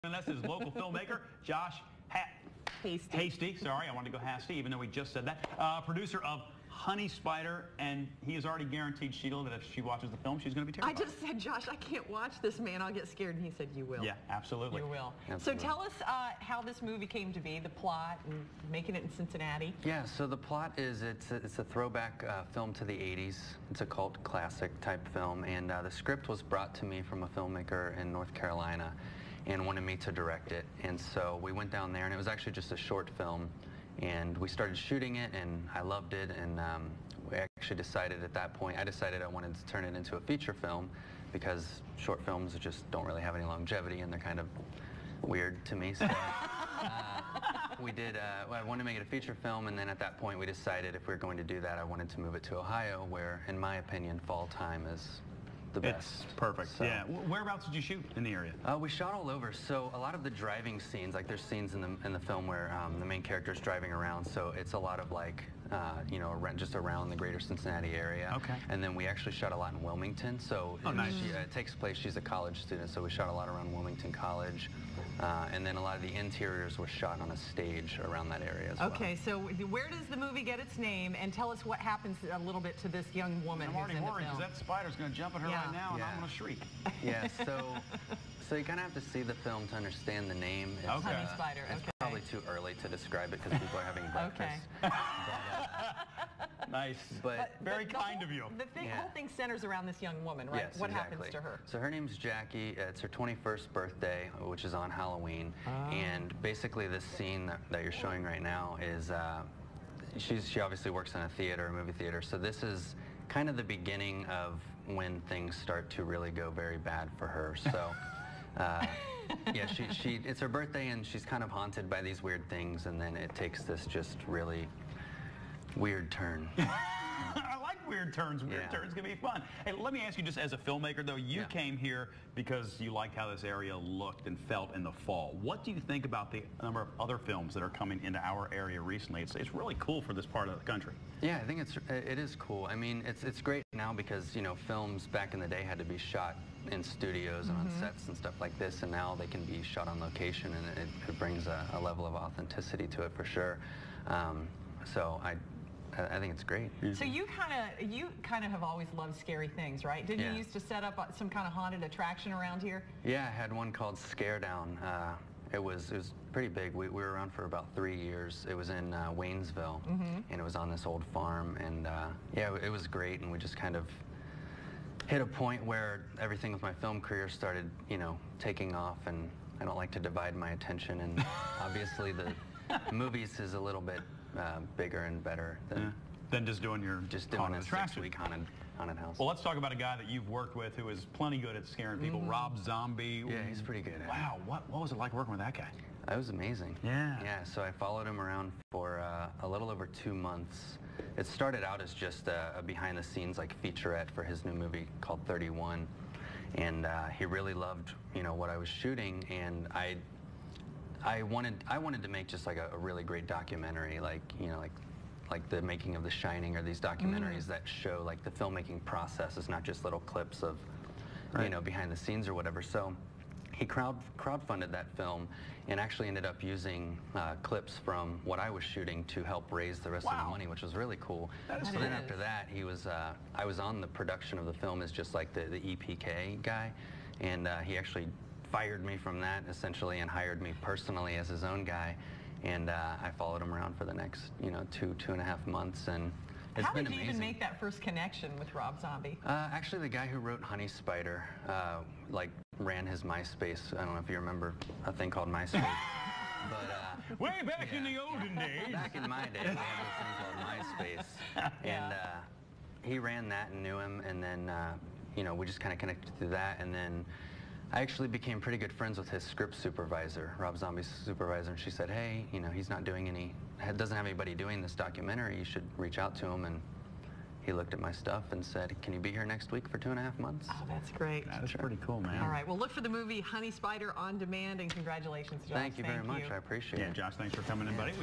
And that's his local filmmaker, Josh Hasty. Sorry, I wanted to go Hasty, even though we just said that. Producer of Honeyspider, and he has already guaranteed Sheila that if she watches the film, she's going to be terrified. I just said, Josh, I can't watch this, man. I'll get scared. And he said, you will. Yeah, absolutely. You will. Absolutely. So tell us how this movie came to be, the plot, and making it in Cincinnati. Yeah, so the plot is it's a throwback film to the 80s. It's a cult classic type film, and the script was brought to me from a filmmaker in North Carolina and wanted me to direct it. And so we went down there, and it was actually just a short film. And we started shooting it, and I loved it, and we actually decided at that point, I decided I wanted to turn it into a feature film because short films just don't really have any longevity, and they're kind of weird to me. So I wanted to make it a feature film, and then at that point we decided if we were going to do that, I wanted to move it to Ohio, where, in my opinion, fall time is the best. It's perfect. So. Yeah. Whereabouts did you shoot in the area? We shot all over. So a lot of the driving scenes, like there's scenes in the film where the main character is driving around. So it's a lot of like, you know, just around the greater Cincinnati area. Okay. And then we actually shot a lot in Wilmington. So nice. It takes place. She's a college student, so we shot a lot around Wilmington College. And then a lot of the interiors were shot on a stage around that area as well. Okay, so where does the movie get its name? And tell us what happens a little bit to this young woman I'm who's already in the worried film. because that spider's going to jump at her right now, and I'm going to shriek. Yeah, so you kind of have to see the film to understand the name. It's, Honeyspider, It's probably too early to describe it because people are having breakfast. Okay. Nice, but very kind of you. The whole thing centers around this young woman, right? Yes, what exactly. happens to her? So her name's Jackie. It's her 21st birthday, which is on Halloween. And basically this scene that you're showing right now is, she obviously works in a theater, a movie theater. So this is kind of the beginning of when things start to really go very bad for her. So yeah, it's her birthday, and she's kind of haunted by these weird things, and then it takes this just really weird turn. I like weird turns. Weird turns can be fun. Hey, let me ask you, just as a filmmaker, though, you came here because you liked how this area looked and felt in the fall. What do you think about the number of other films that are coming into our area recently? It's really cool for this part of the country. Yeah, I think it is cool. I mean, it's great now because, you know, films back in the day had to be shot in studios and on sets and stuff like this, and now they can be shot on location, and it brings a level of authenticity to it for sure. So I think it's great. So you kind of have always loved scary things, right? Didn't you used to set up some kind of haunted attraction around here? Yeah, I had one called Scare Down. It was pretty big. We were around for about 3 years. It was in Waynesville, and it was on this old farm, and yeah, it was great. And we just kind of hit a point where everything with my film career started, you know, taking off, and I don't like to divide my attention, and obviously the movies is a little bit bigger and better than just doing your doing a 6-week haunted house. Well, let's talk about a guy that you've worked with who is plenty good at scaring people, Rob Zombie. Yeah, he's pretty good at it. Wow, what was it like working with that guy? It was amazing. Yeah, so I followed him around for a little over 2 months. It started out as just a behind-the-scenes like featurette for his new movie called 31, and he really loved, you know, what I was shooting, and I wanted to make just like a really great documentary, like, you know, like the making of The Shining, or these documentaries that show like the filmmaking process. It's not just little clips of, you know, behind the scenes or whatever. So he crowdfunded that film and actually ended up using clips from what I was shooting to help raise the rest of the money, which was really cool. So then after that, I was on the production of the film as just like the EPK guy, and he actually fired me from that essentially and hired me personally as his own guy, and I followed him around for the next, you know, 2.5 months, and it's been amazing. How did you even make that first connection with Rob Zombie? Actually, the guy who wrote Honeyspider like ran his MySpace. I don't know if you remember a thing called MySpace. But way back in the olden days. Back in my day, we had this thing called MySpace, and he ran that and knew him, and then you know, we just kind of connected through that, and then I actually became pretty good friends with his script supervisor, Rob Zombie's supervisor, and she said, hey, you know, he's not doing doesn't have anybody doing this documentary, you should reach out to him. And he looked at my stuff and said, can you be here next week for 2.5 months? Oh, that's great. That's pretty cool, man. All right, well, look for the movie Honeyspider on demand, and congratulations, Josh. Thank you very much. I appreciate it. Yeah, Josh, thanks for coming in, buddy.